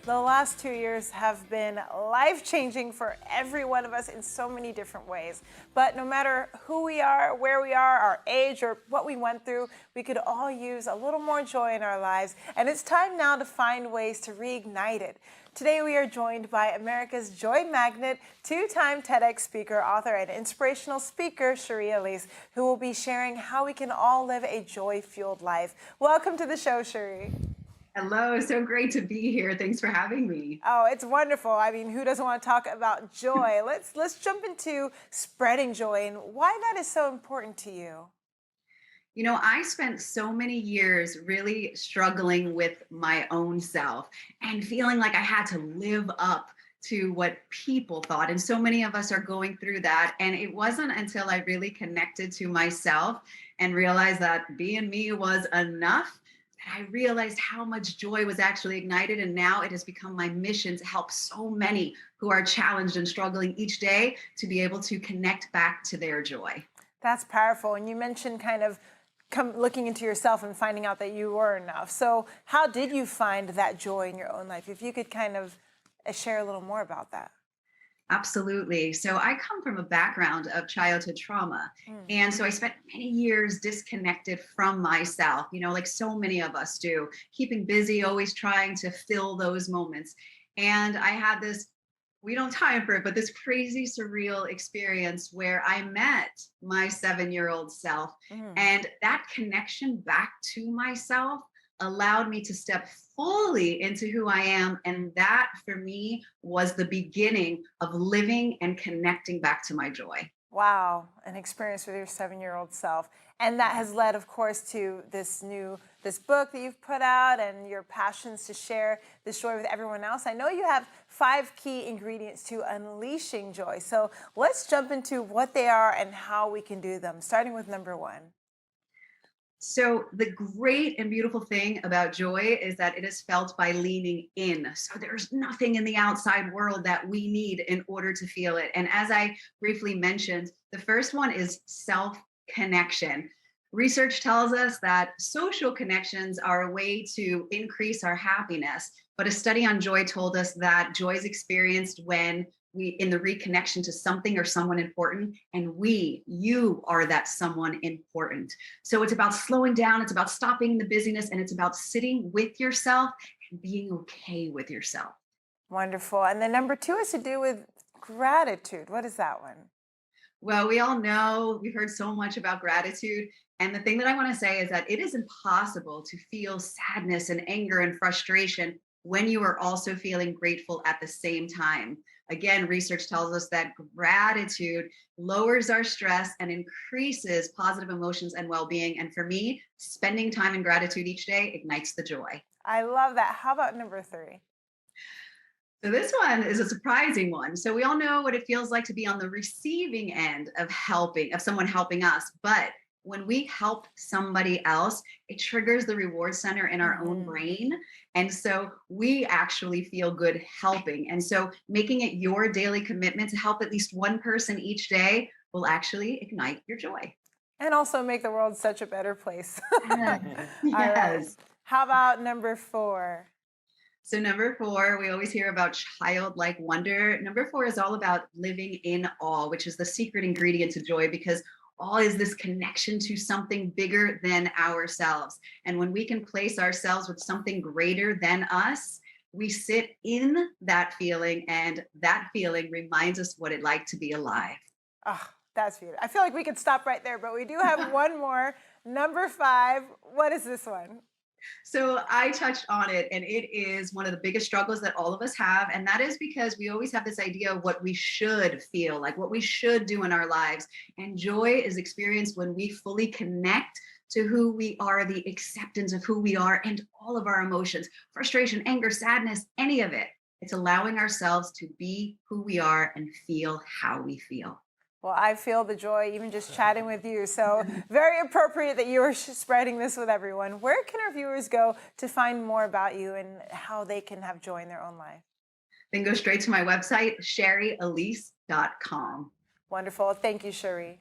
The last 2 years have been life-changing for every one of us in so many different ways. But no matter who we are, where we are, our age, or what we went through, we could all use a little more joy in our lives. And it's time now to find ways to reignite it. Today we are joined by America's Joy Magnet, two-time TEDx speaker, author, and inspirational speaker, Cherie Elise, who will be sharing how we can all live a joy-fueled life. Welcome to the show, Cherie. Hello, so great to be here. Thanks for having me. Oh, it's wonderful. I mean, who doesn't want to talk about joy? Let's jump into spreading joy and why that is so important to you. You know, I spent so many years really struggling with my own self and feeling like I had to live up to what people thought. And so many of us are going through that. And it wasn't until I really connected to myself and realized that being me was enough that I realized how much joy was actually ignited. And now it has become my mission to help so many who are challenged and struggling each day to be able to connect back to their joy. That's powerful. And you mentioned kind of looking into yourself and finding out that you were enough. So how did you find that joy in your own life? If you could kind of share a little more about that. Absolutely. So I come from a background of childhood trauma. Mm. And so I spent many years disconnected from myself, like so many of us do, keeping busy, always trying to fill those moments. And I had this, we don't time for it, but this crazy surreal experience where I met my 7-year-old self. Mm. And that connection back to myself allowed me to step fully into who I am. And that for me was the beginning of living and connecting back to my joy. Wow, an experience with your 7-year-old self. And that has led, of course, to this book that you've put out and your passions to share this joy with everyone else. I know you have 5 key ingredients to unleashing joy. So let's jump into what they are and how we can do them, starting with number 1. So, the great and beautiful thing about joy is that it is felt by leaning in. So, there's nothing in the outside world that we need in order to feel it. And as I briefly mentioned, the first one is self connection. Research tells us that social connections are a way to increase our happiness. But a study on joy told us that joy is experienced when in the reconnection to something or someone important, and you are that someone important. So it's about slowing down, it's about stopping the busyness, and it's about sitting with yourself and being okay with yourself. Wonderful. And then number 2 has to do with gratitude. What is that one? Well, we all know we've heard so much about gratitude. And the thing that I want to say is that it is impossible to feel sadness and anger and frustration when you are also feeling grateful at the same time. Again, research tells us that gratitude lowers our stress and increases positive emotions and well being. And for me, spending time in gratitude each day ignites the joy. I love that. How about number 3? So this one is a surprising one. So we all know what it feels like to be on the receiving end of someone helping us. But when we help somebody else, it triggers the reward center in our own Mhm. brain. And so we actually feel good helping. And so making it your daily commitment to help at least one person each day will actually ignite your joy. And also make the world such a better place. All right. Yes. How about number 4? So number 4, we always hear about childlike wonder. Number 4 is all about living in awe, which is the secret ingredient to joy because awe is this connection to something bigger than ourselves. And when we can place ourselves with something greater than us, we sit in that feeling, and that feeling reminds us what it like to be alive. Oh, that's beautiful. I feel like we could stop right there, but we do have one more. Number 5. What is this one? So I touched on it, and it is one of the biggest struggles that all of us have. And that is because we always have this idea of what we should feel, like what we should do in our lives. And joy is experienced when we fully connect to who we are, the acceptance of who we are, and all of our emotions, frustration, anger, sadness, any of it. It's allowing ourselves to be who we are and feel how we feel. Well, I feel the joy even just chatting with you. So very appropriate that you are spreading this with everyone. Where can our viewers go to find more about you and how they can have joy in their own life? Then go straight to my website, sherryelise.com. Wonderful. Thank you, Cherie.